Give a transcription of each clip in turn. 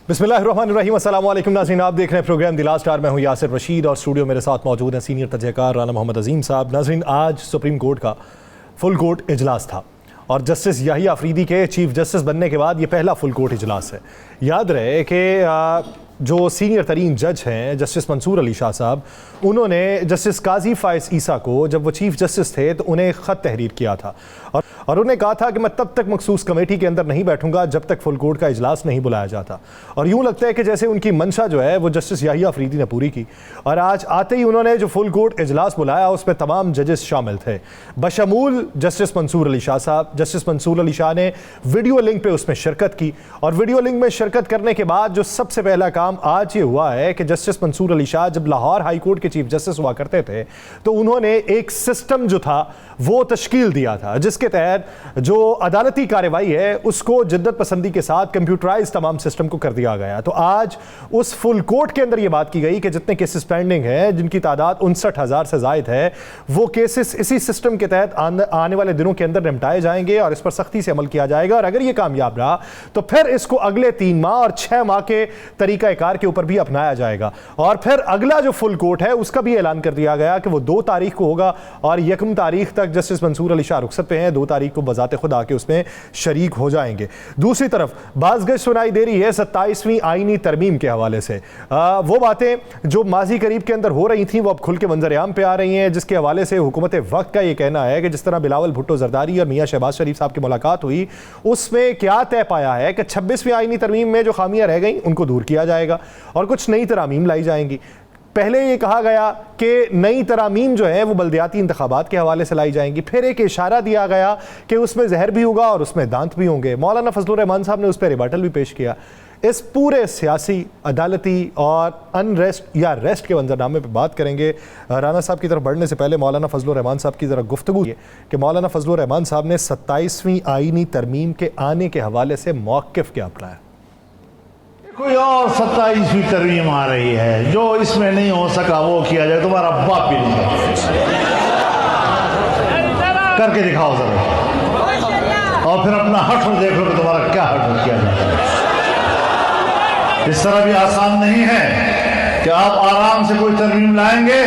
बिस्मिल्लाहिर्रहमानिर्रहीम, अस्सलाम वालेकुम नाज़रीन, आप देख रहे हैं प्रोग्राम द लास्ट आवर। मैं हूं यासिर रशीद और स्टूडियो मेरे साथ मौजूद हैं सीनियर तजज़ियाकार राना मोहम्मद अजीम साहब। नाज़रीन, आज सुप्रीम कोर्ट का फुल कोर्ट इजलास था और जस्टिस याहिया अफरीदी के चीफ जस्टिस बनने के बाद ये पहला फुल कोर्ट इजलास है। याद रहे कि जो सीनियर तरीन जज हैं जस्टिस मंसूर अली शाह साहब, उन्होंने जस्टिस काजी फाइज ईसा को जब वो चीफ जस्टिस थे तो उन्हें ख़त तहरीर किया था और उन्हें कहा था कि मैं तब तक मखसूस कमेटी के अंदर नहीं बैठूंगा जब तक फुल कोर्ट का इजलास नहीं बुलाया जाता। और यूँ लगता है कि जैसे उनकी मंशा जो है वो जस्टिस याहिया अफरीदी ने पूरी की और आज आते ही उन्होंने जो फुल कोर्ट इजलास बुलाया उसमें तमाम जजेस शामिल थे, बशमूल जस्टिस मंसूर अली शाह साहब। जस्टिस मंसूर अली शाह ने वीडियो लिंक पे उसमें शिरकत की और वीडियो लिंक में शिरकत करने के बाद जो सबसे पहला काम आज ये हुआ है कि जस्टिस मंसूर अली शाह जब लाहौर हाई कोर्ट के चीफ जस्टिस हुआ करते थे तो उन्होंने एक सिस्टम जो था वो तश्कील दिया था जिसके तहत जो अदालती कार्रवाई है उसको जिद्दत पसंदी के साथ कंप्यूटराइज तमाम सिस्टम को कर दिया गया। तो आज उस फुल कोर्ट के अंदर ये बात की गई कि जितने केसेस पेंडिंग हैं जिनकी तादाद 59,000 से ज़ायद है वो केसेस इसी सिस्टम के तहत आने वाले दिनों के अंदर निपटाए जाएंगे और इस पर सख्ती से अमल किया जाएगा। और अगर ये कामयाब रहा तो फिर इसको अगले 3 माह और 6 माह के तरीक़ाकार के ऊपर भी अपनाया जाएगा। और फिर अगला जो फुल कोर्ट है उसका भी ऐलान कर दिया गया कि वो 2 तारीख को होगा और 1 तारीख तक जस्टिस मंसूर अली शाह रुखसत पे हैं, 2 तारीख को बजाते खुद आके उसमें शरीक हो जाएंगे। दूसरी तरफ बाज़गश सुनाई दे रही है 27वीं आईनी तरमीम के हवाले से। वो बातें जो माजी करीब के अंदर हो रही थी वो अब खुल के मंजर-ए-आम पे आ रही हैं, जिसके हवाले से हुकूमत वक्त का ये कहना है कि जिस तरह बिलावल भुट्टो जरदारी और मियां शहबाज शरीफ साहब की मुलाकात हुई उसमें क्या तय पाया है कि 26वीं आईनी तरमीम में जो खामियां रह गई उनको दूर किया जाएगा और कुछ नई तरामीम लाई जाएंगी। पहले ये कहा गया कि नई तरामीम जो है वो बल्दियाती इंतखाबात के हवाले से लाई जाएंगी, फिर एक इशारा दिया गया कि उसमें जहर भी होगा और उसमें दांत भी होंगे। मौलाना फजलुर रहमान साहब ने उस पर रिबाटल भी पेश किया। इस पूरे सियासी, अदालती और अनरेस्ट या रेस्ट के मंजरनामे पर बात करेंगे। राना साहब की तरफ बढ़ने से पहले मौलाना फजलुर रहमान साहब की ज़रा गुफ्तगू है कि मौलाना फजलुर रहमान साहब ने 27वीं आईनी तरमीम के आने के हवाले से मौक़िफ़ क्या अपनाया? कोई और 27वीं तरमीम आ रही है, जो इसमें नहीं हो सका वो किया जाए। तुम्हारा बाप भी नहीं करके दिखाओ जरा और फिर अपना हट देख लो कि तुम्हारा क्या हट किया जाए। इस तरह भी आसान नहीं है कि आप आराम से कोई तरमीम लाएंगे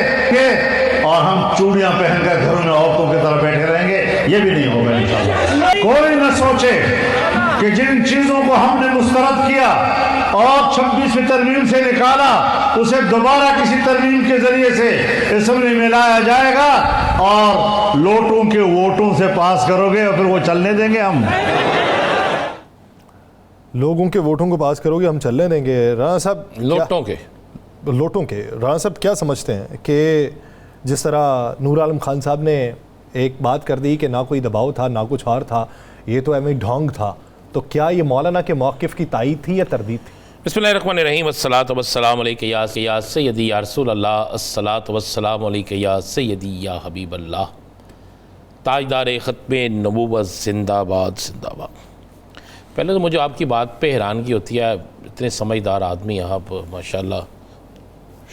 और हम चूड़ियां पहनकर घरों में औरतों की तरह बैठे रहेंगे, ये भी नहीं होगा इंशाअल्लाह। कोई न सोचे कि जिन चीजों को हमने मुस्तरद किया और 26वीं तरमीम से निकाला उसे दोबारा किसी तरमीम के जरिए से इसमें मिलाया जाएगा और लोटों के वोटों से पास करोगे और फिर वो चलने देंगे। हम लोगों के वोटों को पास करोगे, हम चलने देंगे। राना साहब लोटों के राना साहब क्या समझते हैं कि जिस तरह नूर आलम खान साहब ने एक बात कर दी कि ना कोई दबाव था ना कुछ और था, ये तो एम ढोंग था, तो क्या ये मौलाना के मौक़िफ़ की तायीद थी या तरदीद थी? बिस्मिल्लाहिर्रहमानिर्रहीम, अस्सलातु वस्सलामु अलैका या सय्यदी या रसूल अल्लाह, अस्सलातु वस्सलामु अलैका या सय्यदी या हबीब अल्लाह, ताजदार ख़त्मे नबूवत जिंदाबाद जिंदाबाद। पहले तो मुझे आपकी बात पे हैरानगी होती है, इतने समझदार आदमी आप माशाल्लाह।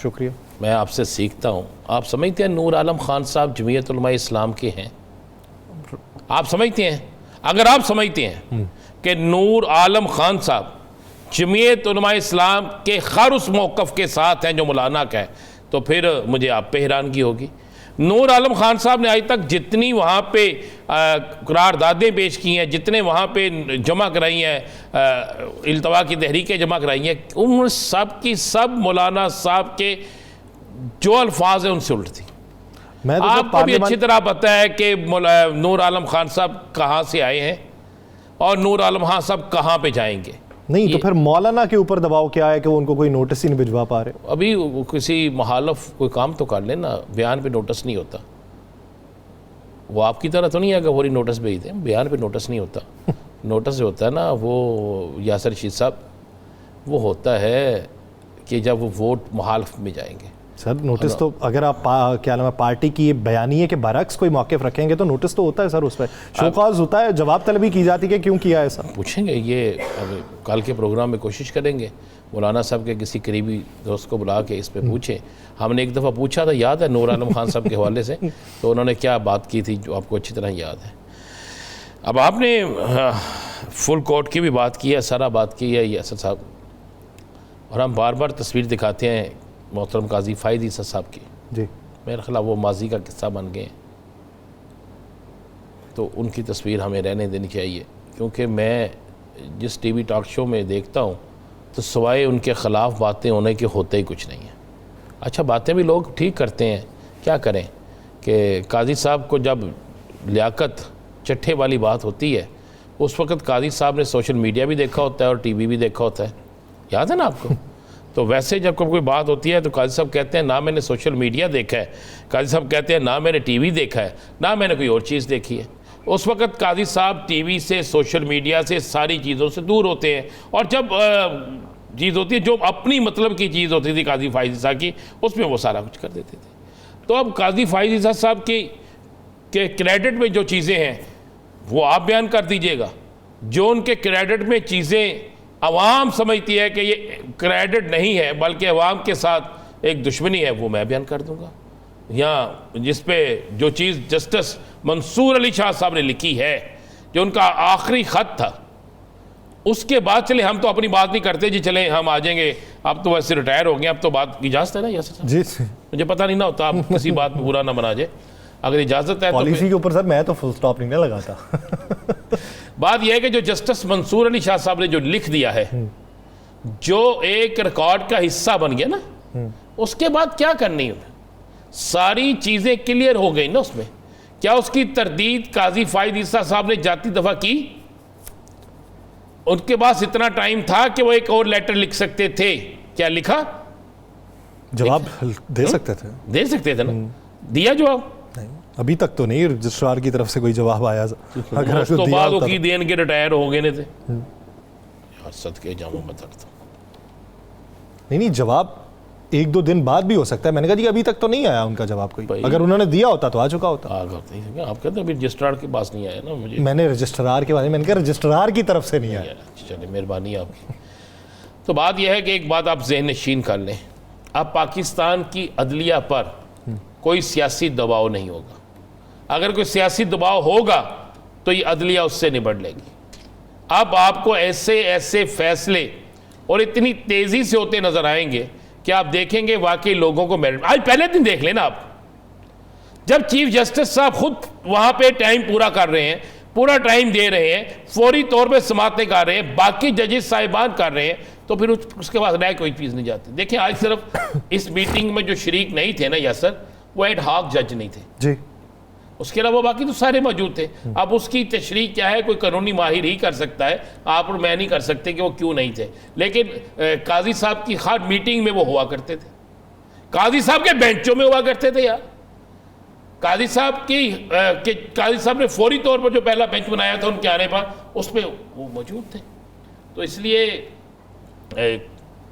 शुक्रिया। मैं आपसे सीखता हूँ। आप समझते हैं नूर आलम खान साहब जमीयत उलमा इस्लाम के हैं? आप समझते हैं? अगर आप समझते हैं कि नूर आलम खान साहब जमीयत उलमा इस्लाम के खैर उस मौक़िफ़ के साथ हैं जो मौलाना का है, तो फिर मुझे आप पे हैरानगी होगी। नूर आलम खान साहब ने आज तक जितनी वहाँ पे करारदादें पेश की हैं, जितने वहाँ पे जमा कराई हैं, इल्तवा की तहरीकें जमा कराई हैं, उन सब की सब मौलाना साहब के जो अल्फाज हैं उनसे उल्ट थी। आपको भी अच्छी तरह पता है कि नूर आलम खान साहब कहाँ से आए हैं और नूर आलम खान साहब कहाँ पे जाएंगे। नहीं तो फिर मौलाना के ऊपर दबाव क्या है कि वो उनको कोई नोटिस ही नहीं भिजवा पा रहे? अभी किसी मुखालिफ कोई काम तो कर लेना, बयान पे नोटिस नहीं होता। वो आपकी तरह तो नहीं है कि वही नोटिस भेज दें, बयान पे नोटिस नहीं होता। नोटिस जो होता है ना वो यासिर रशीद साहब, वो होता है कि जब वो वोट मुखालिफ में जाएंगे। सर नोटिस तो अगर आप क्या नाम है पार्टी की बयानिए के बरक्स कोई मौक़िफ़ रखेंगे तो नोटिस तो होता है सर, उस पर शोकाज होता है, जवाब तलबी की जाती है क्यों किया है सर। पूछेंगे ये अब कल के प्रोग्राम में कोशिश करेंगे, मौलाना साहब के किसी करीबी दोस्त को बुला के इस पर पूछें। हमने एक दफ़ा पूछा था, याद है, नूर आलम खान साहब के हवाले से, तो उन्होंने क्या बात की थी जो आपको अच्छी तरह याद है। अब आपने फुल कोर्ट की भी बात की है, सारा बात की है यासिर साहब। और हम बार बार तस्वीर दिखाते हैं मोहतरम काजी फ़ाइज़ ईसा साहब की, जी मेरे ख़िलाफ़ वो माजी का किस्सा बन गए, तो उनकी तस्वीर हमें रहने देनी चाहिए। क्योंकि मैं जिस टीवी टॉक शो में देखता हूँ तो सिवाय उनके ख़िलाफ़ बातें होने के होते ही कुछ नहीं है। अच्छा, बातें भी लोग ठीक करते हैं, क्या करें कि काजी साहब को जब लियाकत चट्ठे वाली बात होती है, उस वक़्त काजी साहब ने सोशल मीडिया भी देखा होता है और टीवी भी देखा होता है, याद है ना आपको? तो वैसे जब कोई बात होती है तो काजी साहब कहते हैं ना मैंने सोशल मीडिया देखा है, काजी साहब कहते हैं ना मैंने टीवी देखा है, ना मैंने कोई और चीज़ देखी है। उस वक़्त काजी साहब टीवी से, सोशल मीडिया से, सारी चीज़ों से दूर होते हैं, और जब चीज़ होती है जो अपनी मतलब की चीज़ होती थी काजी फ़ाइज़ ईसा की, उसमें वो सारा कुछ कर देते थे। तो अब काजी फ़ाइज़ ईसा साहब के क्रेडिट में जो चीज़ें हैं वो आप बयान कर दीजिएगा, जो उनके क्रेडिट में चीज़ें अवाम समझती है कि ये क्रेडिट नहीं है बल्कि अवाम के साथ एक दुश्मनी है, वो मैं बयान कर दूंगा। यहाँ जिस पे जो चीज़ जस्टिस मंसूर अली शाह साहब ने लिखी है, जो उनका आखिरी ख़त था, उसके बाद चले हम तो अपनी बात नहीं करते जी, चले हम आ जाएंगे, अब तो वैसे रिटायर हो गए, अब तो बात की इजाज़त है ना यासर साहब? जी मुझे पता नहीं ना होता, आप किसी बात में बुरा ना बना जाए, अगर इजाज़त है पॉलिसी के ऊपर सर मैं तो फुल स्टॉप नहीं ना लगाता। बात यह है कि जो जस्टिस मंसूर अली शाह साहब ने जो लिख दिया है, जो एक रिकॉर्ड का हिस्सा बन गया ना, उसके बाद क्या करनी है, सारी चीज़ें क्लियर हो गई ना उसमें। क्या उसकी तरदीद काजी फ़ाइज़ ईसा साहब ने जाती दफ़ा की? उनके पास इतना टाइम था कि वो एक और लेटर लिख सकते थे, क्या लिखा? जवाब दे सकते थे, दे सकते थे ना, दिया जवाब? नहीं अभी तक तो नहीं रजिस्ट्रार की तरफ से कोई जवाब आया। अगर उस तो दिया बाद होता की देन के रिटायर हो गए थे यार, सदके जाऊं मत रखता। नहीं जवाब एक दो दिन बाद भी हो सकता है। मैंने कहा जी अभी तक तो नहीं आया उनका जवाब कोई, भाई, अगर उन्होंने दिया होता तो आ चुका होता। आप कहते हैं अभी रजिस्ट्रार के पास नहीं आया ना, मुझे मैंने रजिस्ट्रार के बारे में, मैंने कहा रजिस्ट्रार की तरफ से नहीं आया। चलिए मेहरबानी आपकी। तो बात यह है कि एक बात आप ज़हन नशीन कर लें, अब पाकिस्तान की अदलिया पर कोई सियासी दबाव नहीं होगा। अगर कोई सियासी दबाव होगा तो ये अदलिया उससे निबट लेगी। अब आपको ऐसे ऐसे फैसले और इतनी तेज़ी से होते नज़र आएंगे कि आप देखेंगे वाकई लोगों को मेरिट। आज पहले दिन देख लेना आप, जब चीफ जस्टिस साहब खुद वहाँ पे टाइम पूरा कर रहे हैं, पूरा टाइम दे रहे हैं, फौरी तौर पे समाअतें कर रहे हैं, बाकी जजेस साहिबान कर रहे हैं, तो फिर उसके बाद नया कोई चीज़ नहीं जाती। देखिए आज सिर्फ इस मीटिंग में जो शरीक नहीं थे ना यासर, वो एड हॉक जज नहीं थे जी, उसके अलावा बाकी तो सारे मौजूद थे। अब उसकी तशरीह क्या है, कोई कानूनी माहिर ही कर सकता है, आप और मैं नहीं कर सकते कि वो क्यों नहीं थे। लेकिन काजी साहब की हर मीटिंग में वो हुआ करते थे, काजी साहब के बेंचों में हुआ करते थे यार। काजी साहब काजी साहब ने फौरी तौर पर जो पहला बेंच बनाया था उनके आने पर, उसमें वो मौजूद थे। तो इसलिए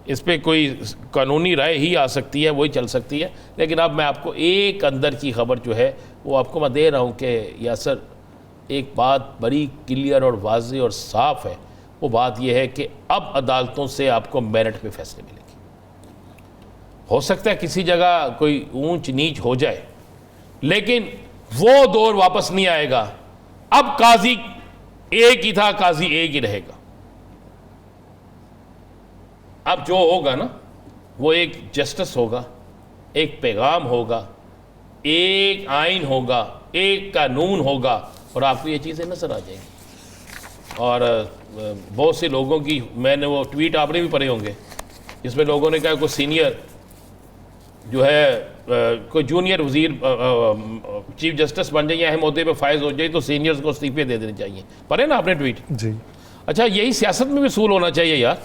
इस पर कोई कानूनी राय ही आ सकती है, वही चल सकती है। लेकिन अब मैं आपको एक अंदर की खबर जो है वो आपको मैं दे रहा हूँ कि यासर एक बात बड़ी क्लियर और वाज़ेह और साफ़ है। वो बात यह है कि अब अदालतों से आपको मेरिट पे फैसले मिलेंगे। हो सकता है किसी जगह कोई ऊंच नीच हो जाए, लेकिन वो दौर वापस नहीं आएगा। अब काजी एक ही था, काजी एक ही रहेगा। अब जो होगा ना वो एक जस्टिस होगा, एक पैगाम होगा, एक आइन होगा, एक कानून होगा, और आपको ये चीज़ें नजर आ जाएंगी। और बहुत से लोगों की, मैंने वो ट्वीट आपने भी पढ़े होंगे, जिसमें लोगों ने कहा कोई सीनियर जो है कोई जूनियर वजीर चीफ जस्टिस बन जाए या अहम ओहदे पे फायज हो जाए तो सीनियर्स को इस्तीफे दे देने चाहिए। पढ़े ना आपने ट्वीट? जी। अच्छा, यही सियासत में भी सूल होना चाहिए यार।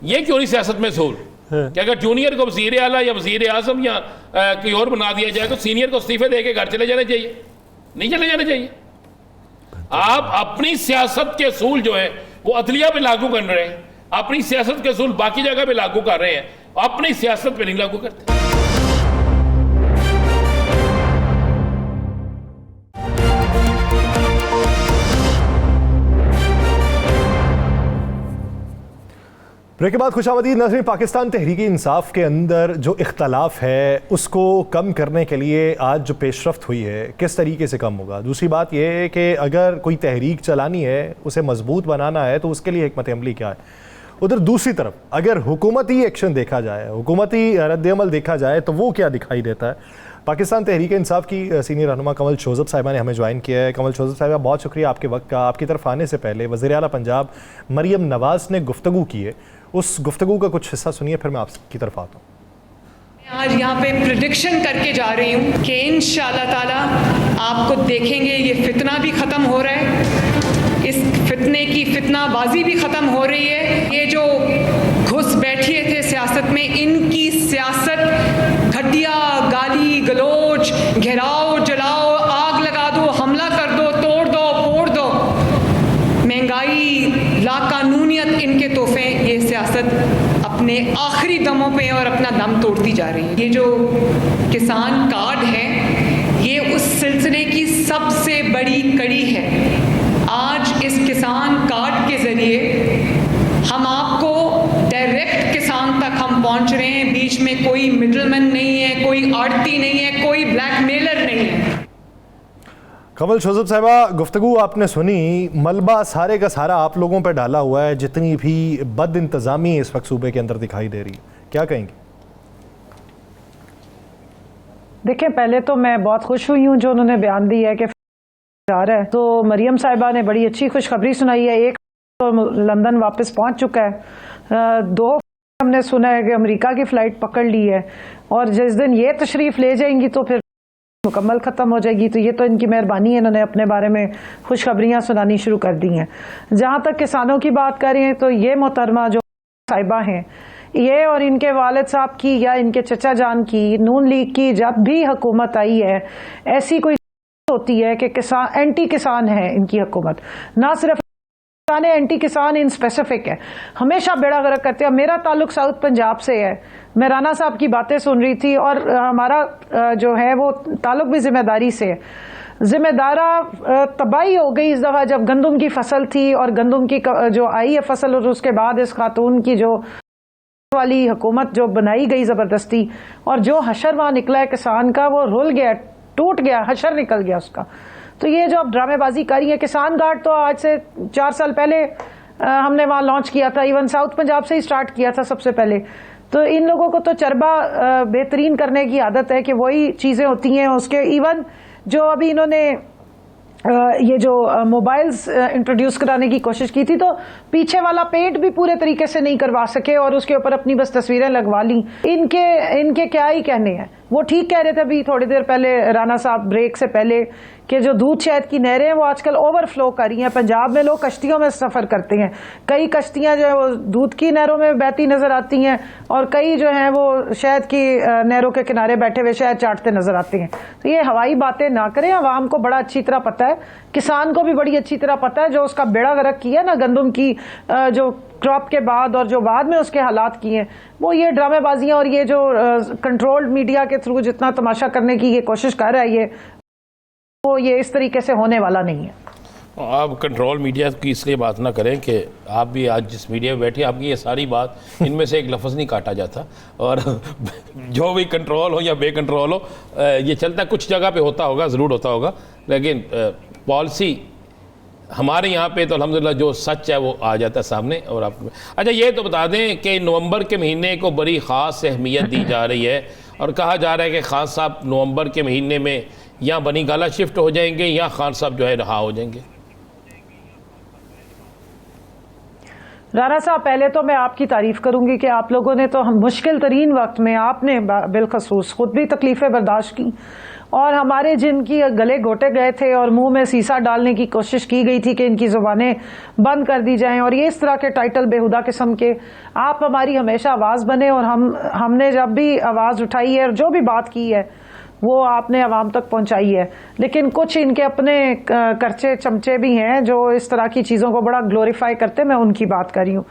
ये क्यों नहीं सियासत में सूल कि अगर जूनियर को वजीर आला या वजीर आजम या कोई और बना दिया जाए तो सीनियर को इस्तीफे दे के घर चले जाने चाहिए? नहीं चले जाने चाहिए। आप अपनी सियासत के असूल जो है वो अदलिया पे लागू कर रहे हैं, अपनी सियासत के असूल बाकी जगह पे लागू कर रहे हैं, अपनी सियासत पे नहीं लागू करते। ब्रेक के बाद खुशामदीद नाज़रीन। पाकिस्तान तहरीक इंसाफ के अंदर जो इख्तलाफ है उसको कम करने के लिए आज जो पेशरफ्त हुई है किस तरीके से कम होगा। दूसरी बात यह है कि अगर कोई तहरीक चलानी है, उसे मजबूत बनाना है, तो उसके लिए हिकमत अमली क्या है। उधर दूसरी तरफ अगर हुकूमती एक्शन देखा जाए, हुकूमती रद्द-ए-अमल देखा जाए तो वो क्या दिखाई देता है? पाकिस्तान तहरीक इंसाफ की सीनियर रहनुमा कमल शोज़ब साहिबा ने हमें ज्वाइन किया है। कमल शोज़ब साहिबा, बहुत शुक्रिया आपके वक्त का। आपकी तरफ आने से पहले वज़ीर आला पंजाब मरियम नवाज़ ने गुफ्तगू की है, उस गुफ्तगू का कुछ हिस्सा सुनिए, फिर मैं आपकी तरफ आता हूँ। आज यहाँ पे प्रेडिक्शन करके जा रही हूँ कि इंशाअल्लाह ताला आपको देखेंगे ये फितना भी ख़त्म हो रहा है, इस फितने की फितनाबाजी भी ख़त्म हो रही है। ये जो घुस बैठिए थे सियासत में, इनकी सियासत घटिया गाली गलोच, घेराव जलाओ, आग लगा दो, हमला कर दो, तोड़ दो, फोड़ दो, महंगाई, लाकानूनियत, इनके तोहफे, ये सियासत अपने आखिरी दमों पे और अपना दम तोड़ती जा रही है। ये जो किसान कार्ड है ये उस सिलसिले की सबसे बड़ी कड़ी है। आज इस किसान कार्ड के ज़रिए हम आपको डायरेक्ट किसान तक हम पहुंच रहे हैं, बीच में कोई मिडलमैन नहीं है, कोई आड़ती नहीं है, कोई ब्लैकमेलर नहीं है। कमल शोज़ब साहिबा, गुफ्तगू आपने सुनी, मलबा सारे का सारा आप लोगों पर डाला हुआ है, जितनी भी बद इंतज़ामी इस वक्त सूबे के अंदर दिखाई दे रही है, क्या कहेंगे? देखिए, पहले तो मैं बहुत खुश हुई हूँ जो उन्होंने बयान दिया है कि जा रहा है। तो मरियम साहिबा ने बड़ी अच्छी खुशखबरी सुनाई है। एक तो लंदन वापस पहुंच चुका है, दो हमने सुना है कि अमेरिका की फ़्लाइट पकड़ ली है, और जिस दिन ये तशरीफ़ ले जाएंगी तो फिर मुकम्मल ख़त्म हो जाएगी। तो ये तो इनकी मेहरबानी है, इन्होंने अपने बारे में खुशखबरियाँ सुनानी शुरू कर दी हैं। जहाँ तक किसानों की बात कर रही हैं तो ये मोहतरमा जो साहिबा हैं, ये और इनके वालिद साहब की या इनके चचा जान की, नून लीग की जब भी हुकूमत आई है, ऐसी कोई होती है कि किसान एंटी किसान है इनकी हुकूमत, ना सिर्फ एंटी किसान इन स्पेसिफिक है, हमेशा बेड़ा गर्क करते हैं। मेरा ताल्लुक साउथ पंजाब से है, मैं राना साहब की बातें सुन रही थी, और हमारा जो है वो ताल्लुक भी जिम्मेदारी से है। जिम्मेदारा तबाही हो गई इस दफ़ा जब गंदम की फसल थी, और गंदम की जो आई है फसल, और उसके बाद इस खातून की जो वाली हुकूमत जो बनाई गई ज़बरदस्ती, और जो हशर वहाँ निकला है किसान का, वो रुल गया, टूट गया, हशर निकल गया उसका। तो ये जो अब ड्रामेबाजी करी है, किसान कार्ड तो आज से 4 साल पहले हमने वहाँ लॉन्च किया था, इवन साउथ पंजाब से ही स्टार्ट किया था सबसे पहले। तो इन लोगों को तो चरबा बेहतरीन करने की आदत है कि वही चीज़ें होती हैं उसके। इवन जो अभी इन्होंने ये जो मोबाइल्स इंट्रोड्यूस कराने की कोशिश की थी, तो पीछे वाला पेंट भी पूरे तरीके से नहीं करवा सके और उसके ऊपर अपनी बस तस्वीरें लगवा ली। इनके क्या ही कहने हैं। वो ठीक कह रहे थे अभी थोड़ी देर पहले राना साहब ब्रेक से पहले कि जो दूध शहद की नहरें हैं वो आजकल ओवरफ्लो कर रही हैं। पंजाब में लोग कश्तियों में सफ़र करते हैं, कई कश्तियां जो है वो दूध की नहरों में बहती नजर आती हैं, और कई जो हैं वो शहद की नहरों के किनारे बैठे हुए शहद चाटते नजर आते हैं। तो ये हवाई बातें ना करें, आवाम को बड़ा अच्छी तरह पता है, किसान को भी बड़ी अच्छी तरह पता है, जो उसका बेड़ा गर्क किया ना गंदम की जो क्रॉप के बाद और जो बाद में उसके हालात किए हैं, वो ये ड्रामेबाजियां और ये जो कंट्रोल्ड मीडिया के थ्रू जितना तमाशा करने की ये कोशिश कर रहा है, ये इस तरीके से होने वाला नहीं है। आप कंट्रोल मीडिया की इसलिए बात ना करें कि आप भी आज जिस मीडिया में बैठे, आपकी ये सारी बात इनमें से एक लफ्ज़ नहीं काटा जाता, और जो भी कंट्रोल हो या बेकंट्रोल हो, ये चलता कुछ जगह पे होता होगा, ज़रूर होता होगा, लेकिन पॉलिसी हमारे यहाँ पे तो अल्हम्दुलिल्लाह जो सच है वो आ जाता है सामने। और आप अच्छा ये तो बता दें कि नवंबर के महीने को बड़ी ख़ास अहमियत दी जा रही है, और कहा जा रहा है कि खान साहब नवंबर के महीने में या बनी गाला शिफ्ट हो जाएंगे या खान साहब जो है रहा हो जाएंगे। राना साहब, पहले तो मैं आपकी तारीफ करूंगी कि आप लोगों ने तो हम मुश्किल तरीन वक्त में आपने बिलखसूस खुद भी तकलीफें बर्दाश्त की, और हमारे जिनकी गले घोटे गए थे और मुंह में सीसा डालने की कोशिश की गई थी कि इनकी जुबानें बंद कर दी जाएं, और ये इस तरह के टाइटल बेहुदा किस्म के, आप हमारी हमेशा आवाज़ बने, और हमने जब भी आवाज़ उठाई है और जो भी बात की है वो आपने आवाम तक पहुंचाई है। लेकिन कुछ इनके अपने करचे चमचे भी हैं जो इस तरह की चीज़ों को बड़ा ग्लोरीफाई करते, मैं उनकी बात कर रही हूँ।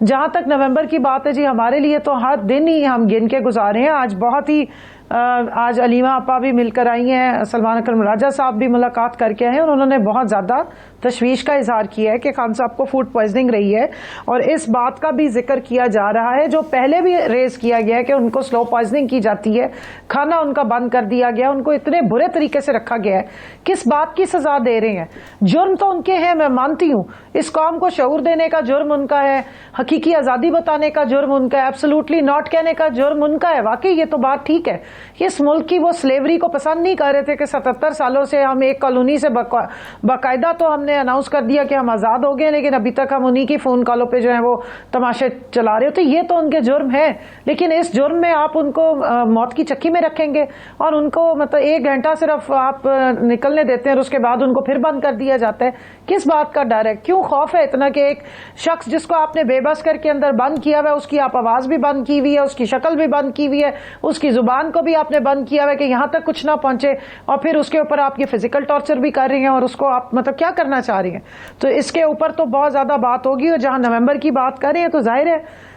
जहाँ तक नवंबर की बात है जी, हमारे लिए तो हर दिन ही हम गिन के गुजारे हैं। आज बहुत ही आज अलीमा आपा भी मिलकर आई हैं, सलमान अकरम राजा साहब भी मुलाकात करके आए हैं, और उन्होंने बहुत ज़्यादा तशवीश का इजहार किया है कि खान साहब को फूड पॉइजनिंग रही है, और इस बात का भी जिक्र किया जा रहा है जो पहले भी रेज किया गया है कि उनको स्लो पॉइजनिंग की जाती है, खाना उनका बंद कर दिया गया, उनको इतने बुरे तरीके से रखा गया है। किस बात की सजा दे रहे हैं? जुर्म तो उनके हैं, मैं मानती हूं, इस कौम को शऊर देने का जुर्म उनका है, हकीकी आजादी बताने का जुर्म उनका है, एब्सोल्युटली नॉट कहने का जुर्म उनका है। वाकई ये तो बात ठीक है। इस मुल्क की वो स्लेवरी को पसंद नहीं कर रहे थे कि 77 सालों से हम एक कॉलोनी से बाकायदा तो हमने अनाउंस कर दिया कि हम आजाद हो गए, लेकिन अभी तक हम उन्हीं की फोन कॉलों पे जो है वो तमाशे चला रहे होते। ये तो उनके जुर्म है, लेकिन इस जुर्म में आप उनको मौत की चक्की में रखेंगे और उनको मतलब 1 घंटा सिर्फ आप निकलने देते हैं और उसके बाद उनको फिर बंद कर दिया जाता है। किस बात का डर है? क्यों खौफ है इतना कि एक शख्स जिसको आपने बेबस करके अंदर बंद किया हुआ है, उसकी आप आवाज भी बंद की हुई है, उसकी शक्ल भी बंद की हुई है, उसकी जुबान को भी आपने बंद किया हुआ है कि यहां तक कुछ ना पहुंचे, और फिर उसके ऊपर आप ये फिजिकल टॉर्चर भी कर रही हैं और उसको आप मतलब क्या करना चाह रही हैं? तो इसके ऊपर तो बहुत ज्यादा बात होगी। और जहां नवंबर की बात कर रहे हैं तो जाहिर है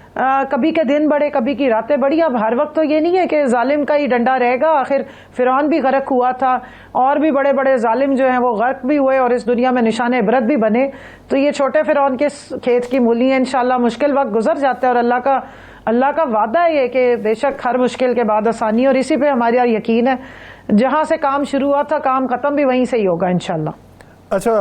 कभी के दिन बड़े कभी की रातें बड़ी। अब हर वक्त तो ये नहीं है कि जालिम का ही डंडा रहेगा। आखिर फिरौन भी गर्क हुआ था और भी बड़े बड़े जालिम जो हैं वो गर्क भी हुए और इस दुनिया में निशान इबरत भी बने। तो ये छोटे फिरौन के खेत की मूली है। इंशाल्लाह मुश्किल वक्त गुजर जाता है और अल्लाह का वादा है ये कि बेशक हर मुश्किल के बाद आसानी, और इसी पे हमारा यकीन है। जहां से काम शुरू हुआ था काम खत्म भी वहीं से ही होगा इंशाल्लाह। अच्छा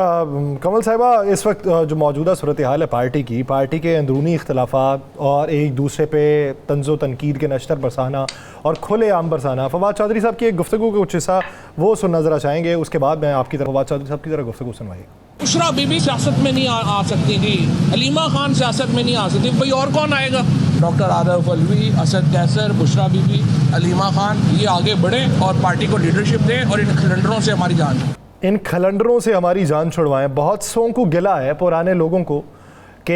कमल साहिबा, इस वक्त जो मौजूदा सूरत हाल है पार्टी के अंदरूनी इख्तलाफात और एक दूसरे पे तंज़ो तनकीद के नश्तर बरसाना और खुले आम बरसाना, फवाद चौधरी साहब की एक गुफ्तगू का कुछ हिस्सा वो सुनना ज़रा चाहेंगे, उसके बाद मैं आपकी तरफ फवाद चौधरी साहब की तरफ गुफ्तगू सुनवाइए। बुशरा बीबी सियासत में नहीं आ सकती थी, हलीमा खान सियासत में नहीं आ सकती, भाई और कौन आएगा? डॉक्टर आरिफ अलवी, असद कैसर, बुशरा बीबी, हलीमा खान, ये आगे बढ़े और पार्टी को लीडरशिप दें और इन खलंडरों से हमारी जान इन खलंडरों से हमारी जान छुड़वाएं। बहुत सौ को गिला है पुराने लोगों को कि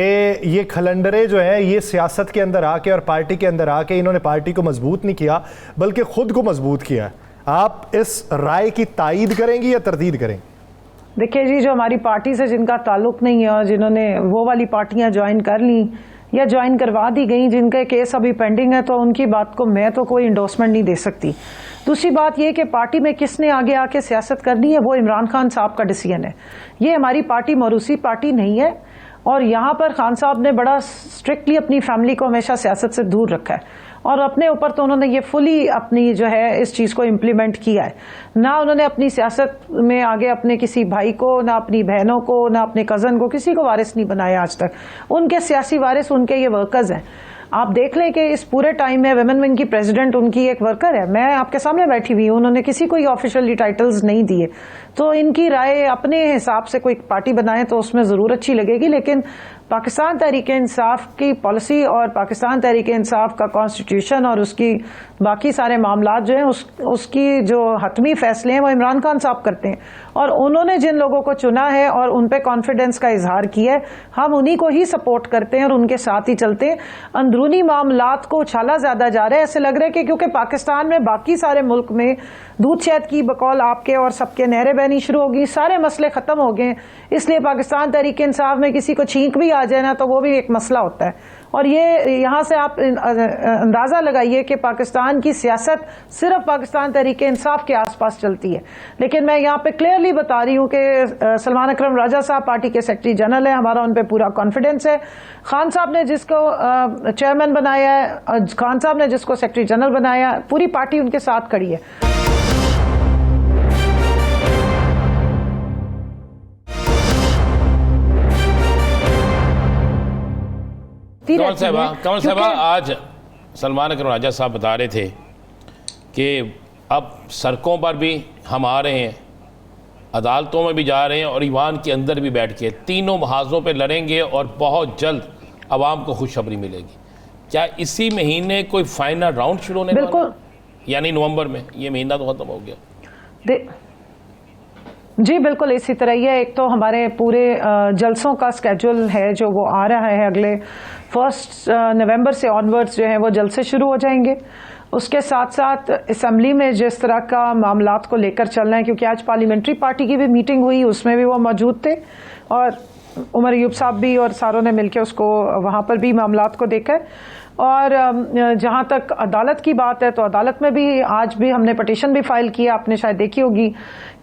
ये खलंडरे जो हैं ये सियासत के अंदर आके और पार्टी के अंदर आके इन्होंने पार्टी को मजबूत नहीं किया बल्कि खुद को मजबूत किया है। आप इस राय की तायीद करेंगी या तरदीद करेंगी? देखिए जी, जो हमारी पार्टी से जिनका ताल्लुक नहीं है और जिन्होंने वो वाली पार्टियां ज्वाइन कर ली या ज्वाइन करवा दी गई, जिनके केस अभी पेंडिंग है, तो उनकी बात को मैं तो कोई इंडोर्समेंट नहीं दे सकती। दूसरी बात यह कि पार्टी में किसने आगे आके सियासत करनी है वो इमरान खान साहब का डिसीजन है। ये हमारी पार्टी मरूसी पार्टी नहीं है और यहाँ पर खान साहब ने बड़ा स्ट्रिक्टली अपनी फैमिली को हमेशा सियासत से दूर रखा है और अपने ऊपर तो उन्होंने ये फुली अपनी जो है इस चीज को इम्प्लीमेंट किया है। ना उन्होंने अपनी सियासत में आगे अपने किसी भाई को, ना अपनी बहनों को, ना अपने कजन को, किसी को वारिस नहीं बनाया आज तक। उनके सियासी वारिस उनके ये वर्कर्स हैं। आप देख लें कि इस पूरे टाइम में वुमेन विंग की प्रेसिडेंट उनकी एक वर्कर है। मैं आपके सामने बैठी हुई हूँ, उन्होंने किसी को ऑफिशियली टाइटल्स नहीं दिए। तो इनकी राय अपने हिसाब से कोई पार्टी बनाए तो उसमें जरूर अच्छी लगेगी, लेकिन पाकिस्तान तहरीक इंसाफ की पॉलिसी और पाकिस्तान तहरीक इंसाफ का कॉन्स्टिट्यूशन और उसकी बाकी सारे मामलात जो हैं उसकी जो हतमी फैसले हैं वो इमरान खान साहब करते हैं और उन्होंने जिन लोगों को चुना है और उन पे कॉन्फिडेंस का इजहार किया है, हम उन्हीं को ही सपोर्ट करते हैं और उनके साथ ही चलते हैं। अंदरूनी मामलात को उछाला ज्यादा जा रहा है। ऐसे लग रहा है कि क्योंकि पाकिस्तान में बाकी सारे मुल्क में दूध शहद की बकौल आपके और सबके नहरें बहनी शुरू होगी, सारे मसले खत्म हो गए, इसलिए पाकिस्तान तहरीक इंसाफ में किसी को छींक भी आ जाए ना तो वो भी एक मसला होता है। और ये यहाँ से आप अंदाजा लगाइए कि पाकिस्तान की सियासत सिर्फ पाकिस्तान तहरीक इंसाफ के आसपास चलती है। लेकिन मैं यहाँ पे क्लियरली बता रही हूँ कि सलमान अकरम राजा साहब पार्टी के सेक्रेटरी जनरल हैं, हमारा उन पे पूरा कॉन्फिडेंस है। खान साहब ने जिसको चेयरमैन बनाया है, खान साहब ने जिसको सेक्रेटरी जनरल बनाया, पूरी पार्टी उनके साथ खड़ी है। कमल साहबा, आज सलमान अकरम राजा साहब बता रहे थे कि अब सड़कों पर भी हम आ रहे हैं, अदालतों में भी जा रहे हैं और ईवान के अंदर भी बैठ के तीनों महाजों पे लड़ेंगे और बहुत जल्द आवाम को खुशखबरी मिलेगी। क्या इसी महीने कोई फाइनल राउंड शुरू होने वाला है? यानी नवंबर में? ये महीना तो खत्म हो गया। जी बिल्कुल इसी तरह ही है। एक तो हमारे पूरे जलसों का स्केड्यूल है जो वो आ रहा है, अगले 1 नवंबर से ऑनवर्ड्स जो है वो जलसे शुरू हो जाएंगे। उसके साथ साथ असेंबली में जिस तरह का मामलात को लेकर चलना है, क्योंकि आज पार्लियामेंट्री पार्टी की भी मीटिंग हुई, उसमें भी वो मौजूद थे और उमर अयूब साहब भी और सारों ने मिलकर उसको वहां पर भी मामलात को देखा है। और जहाँ तक अदालत की बात है तो अदालत में भी आज भी हमने पिटीशन भी फाइल किया, आपने शायद देखी होगी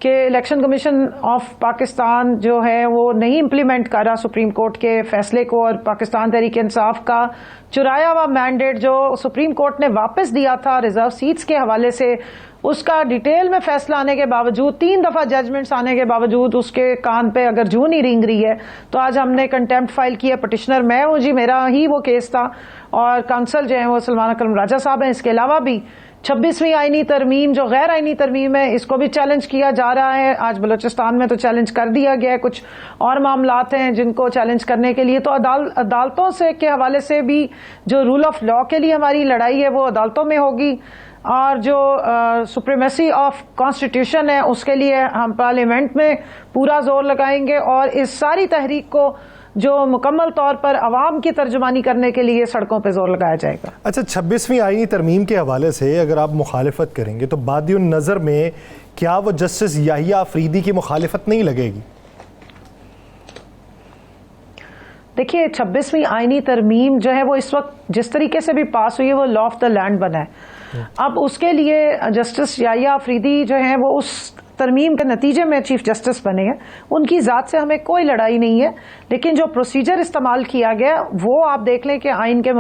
कि इलेक्शन कमीशन ऑफ पाकिस्तान जो है वो नहीं इम्प्लीमेंट कर रहा सुप्रीम कोर्ट के फैसले को, और पाकिस्तान तहरीक इंसाफ का चुराया हुआ मैंडेट जो सुप्रीम कोर्ट ने वापस दिया था रिजर्व सीट्स के हवाले से, उसका डिटेल में फैसला आने के बावजूद, 3 दफा जजमेंट्स आने के बावजूद उसके कान पे अगर जूं नहीं रेंग रही है, तो आज हमने कंटेम्प्ट फाइल किया। पिटिशनर मैं हूं जी, मेरा ही वो केस था, और काउंसल जो है वो सलमान अकरम राजा साहब हैं। इसके अलावा भी 26वीं आईनी तरमीम जो गैर आईनी तरमीम है, इसको भी चैलेंज किया जा रहा है। आज बलूचिस्तान में तो चैलेंज कर दिया गया है, कुछ और मामलात हैं जिनको चैलेंज करने के लिए, तो अदालतों से के हवाले से भी जो रूल ऑफ लॉ के लिए हमारी लड़ाई है वो अदालतों में होगी, और जो सुप्रीमेसी ऑफ कॉन्स्टिट्यूशन है उसके लिए हम पार्लियामेंट में पूरा जोर लगाएंगे, और इस सारी तहरीक को जो मुकम्मल तौर पर अवाम की तर्जुमानी करने के लिए सड़कों पर जोर लगाया जाएगा। अच्छा, 26वीं आईनी तरमीम के हवाले से अगर आप मुखालिफत करेंगे तो बादियुन नज़र में क्या वो जस्टिस याहिया अफरीदी की मुखालिफत नहीं लगेगी? देखिए, 26वीं आईनी तरमीम जो है वो इस वक्त जिस तरीके से भी पास हुई है वो लॉ ऑफ द लैंड बना है। अब उसके लिए जस्टिस याहिया अफरीदी जो है वो उस तरमीम के नतीजे में चीफ जस्टिस बने हैं, उनकी ज़ात से हमें कोई लड़ाई नहीं है, लेकिन जो प्रोसीजर इस्तेमाल किया गया वो आप देख लें कि आइन के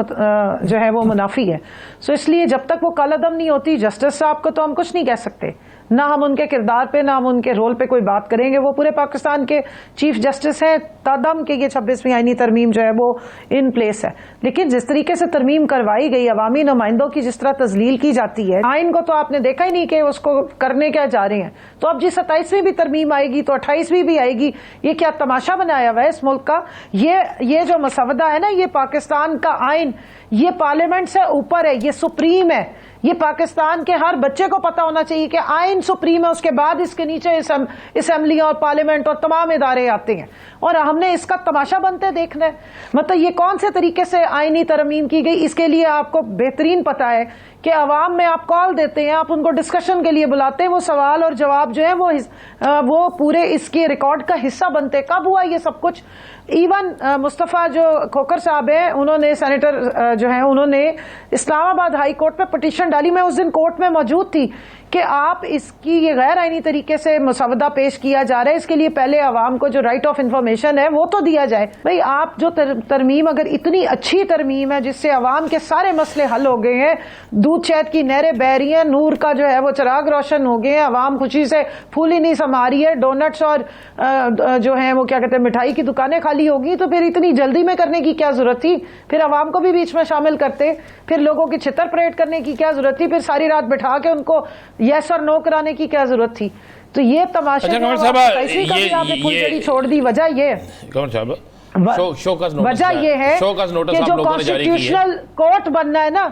जो है वो मुनाफी है। सो इसलिए जब तक वो कलअदम नहीं होती जस्टिस साहब को तो हम कुछ नहीं कह सकते, ना हम उनके किरदार पे ना हम उनके रोल पे कोई बात करेंगे। वो पूरे पाकिस्तान के चीफ जस्टिस हैं तदम के ये 26वीं आईनी तरमीम जो है वो इन प्लेस है, लेकिन जिस तरीके से तरमीम करवाई गई, अवामी नुमाइंदों की जिस तरह तजलील की जाती है, आइन को तो आपने देखा ही नहीं कि उसको करने क्या जा रहे हैं। तो अब जी 27वीं भी तरमीम आएगी तो 28वीं भी आएगी, ये क्या तमाशा बनाया हुआ है इस मुल्क का? ये जो मसवदा है ना, ये पाकिस्तान का आइन, ये पार्लियामेंट से ऊपर है, ये सुप्रीम है। ये पाकिस्तान के हर बच्चे को पता होना चाहिए कि आइन सुप्रीम है, उसके बाद इसके नीचे असेंबली और पार्लियामेंट और तमाम इदारे आते हैं, और हमने इसका तमाशा बनते देखना है। मतलब ये कौन से तरीके से आईनी तरमीम की गई, इसके लिए आपको बेहतरीन पता है कि अवाम में आप कॉल देते हैं, आप उनको डिस्कशन के लिए बुलाते हैं, वो सवाल और जवाब जो है वो पूरे इसके रिकॉर्ड का हिस्सा बनते। कब हुआ ये सब कुछ? इवन मुस्तफ़ा जो खोकर साहब हैं, उन्होंने सेनेटर जो है उन्होंने इस्लामाबाद हाई कोर्ट पे पिटीशन डाली, मैं उस दिन कोर्ट में मौजूद थी, कि आप इसकी ये गैर आईनी तरीके से मसवदा पेश किया जा रहा है, इसके लिए पहले अवाम को जो राइट ऑफ इंफॉर्मेशन है वो तो दिया जाए। भाई आप जो तरमीम, अगर इतनी अच्छी तरमीम है जिससे अवाम के सारे मसले हल हो गए हैं, दूध शहद की नहरें बह रही हैं, नूर का जो है वो चिराग रोशन हो गए हैं, अवाम खुशी से फूली नहीं समा रही है, डोनट्स और जो है वो क्या कहते हैं मिठाई की दुकानें खाली होगी, तो फिर इतनी जल्दी में करने की क्या जरूरत थी? फिर अवाम को भी बीच में शामिल करते, फिर लोगों की छितर परेड करने की क्या जरूरत थी? फिर सारी रात बैठा के उनको यस और नो कराने की क्या जरूरत थी? तो ये तमाशा आपने छोड़ दी। वजह ये वजह ये है कि जो कॉन्स्टिट्यूशनल कोर्ट बनना है ना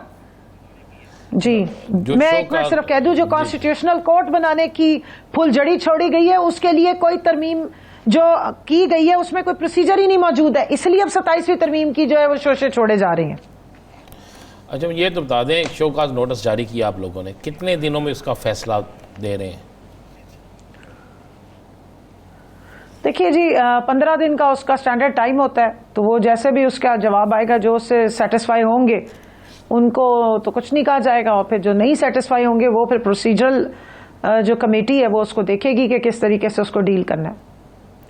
जी, मैं एक मिनट सिर्फ कह दूं, जो कॉन्स्टिट्यूशनल कोर्ट बनाने की फुलझड़ी छोड़ी गई है उसके लिए कोई तरमीम जो की गई है उसमें कोई प्रोसीजर ही नहीं मौजूद है, इसलिए अब 27वीं तरमीम की जो है वो शोशे छोड़े जा रहे हैं। अच्छा, ये तो बता दें, शोकाज नोटिस जारी किया आप लोगों ने, कितने दिनों में इसका फैसला दे रहे हैं? देखिए जी, 15 दिन का उसका स्टैंडर्ड टाइम होता है, तो वो जैसे भी उसका जवाब आएगा, जो उससे सेटिस्फाई होंगे उनको तो कुछ नहीं कहा जाएगा, और फिर जो नहीं सेटिस्फाई होंगे वो फिर प्रोसीजरल जो कमेटी है वो उसको देखेगी कि किस तरीके से उसको डील करना है।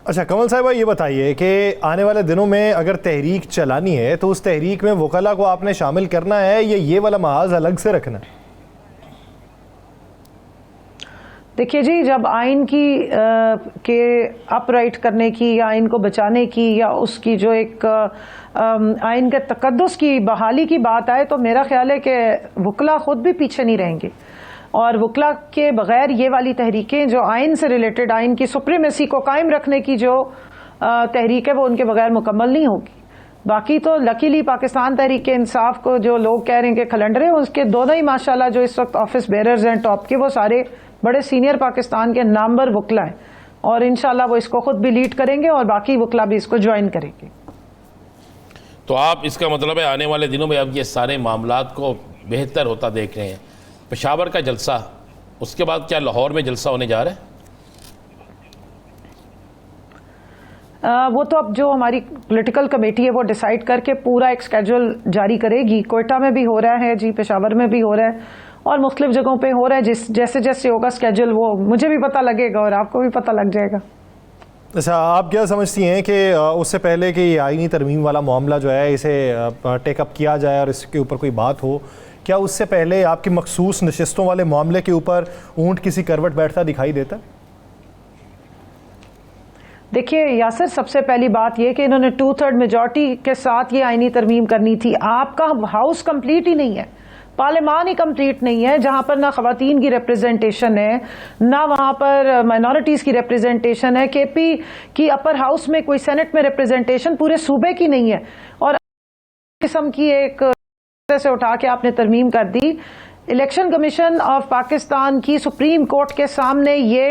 अच्छा कमल साहिबा, ये बताइए कि आने वाले दिनों में अगर तहरीक चलानी है तो उस तहरीक में वकला को आपने शामिल करना है या ये वाला महाज अलग से रखना है? देखिए जी, जब आइन की के अपराइट करने की या आइन को बचाने की या उसकी जो एक आइन के तकद्दुस की बहाली की बात आए तो मेरा ख्याल है कि वकला खुद भी पीछे नहीं रहेंगे, और वकला के बगैर ये वाली तहरीकें जो आइन से रिलेटेड, आइन की सुप्रीमेसी को कायम रखने की जो तहरीक है वो उनके बगैर मुकम्मल नहीं होगी। बाकी तो लकीली पाकिस्तान तहरीक इंसाफ को जो लोग कह रहे हैं कि खलंडरे, उसके दोनों ही माशाल्लाह जो इस वक्त ऑफिस बेरर्स हैं टॉप के, वो सारे बड़े सीनियर पाकिस्तान के नामवर वकला हैं, और इंशाल्लाह वो इसको खुद भी लीड करेंगे और बाकी वकला भी इसको ज्वाइन करेंगे। तो आप इसका मतलब है आने वाले दिनों में अब ये सारे मामलात को बेहतर होता देख रहे हैं। पेशावर का जलसा, उसके बाद क्या लाहौर में जलसा होने जा रहा है? वो तो अब जो हमारी पॉलिटिकल कमेटी है वो डिसाइड करके पूरा एक स्केड्यूल जारी करेगी। कोयटा में भी हो रहा है जी, पेशावर में भी हो रहा है और मुख्तलिफ जगहों पे हो रहा है। जैसे जैसे होगा स्केड्यूल वो मुझे भी पता लगेगा और आपको भी पता लग जाएगा। अच्छा, आप क्या समझती हैं कि उससे पहले कि आईनी तरमीम वाला मामला जो है इसे टेकअप किया जाए और इसके ऊपर कोई बात हो, क्या उससे पहले आपकी मखसूस नशिस्तों वाले मामले के ऊपर ऊंट किसी करवट बैठता दिखाई देता? देखिए यासिर, सबसे पहली बात यह कि इन्होंने 2/3 मेजॉरिटी के साथ ये आईनी तरमीम करनी थी। आपका हाउस कंप्लीट ही नहीं है, पार्लियामान ही कंप्लीट नहीं है, जहां पर ना खवातीन की रिप्रेजेंटेशन है, ना वहां पर माइनॉरिटीज की रिप्रेजेंटेशन है। केपी की अपर हाउस में कोई सेनेट में रिप्रेजेंटेशन पूरे सूबे की नहीं है और किस्म की एक से उठा के आपने तरमीम कर दी। इलेक्शन कमीशन ऑफ पाकिस्तान की सुप्रीम कोर्ट के सामने ये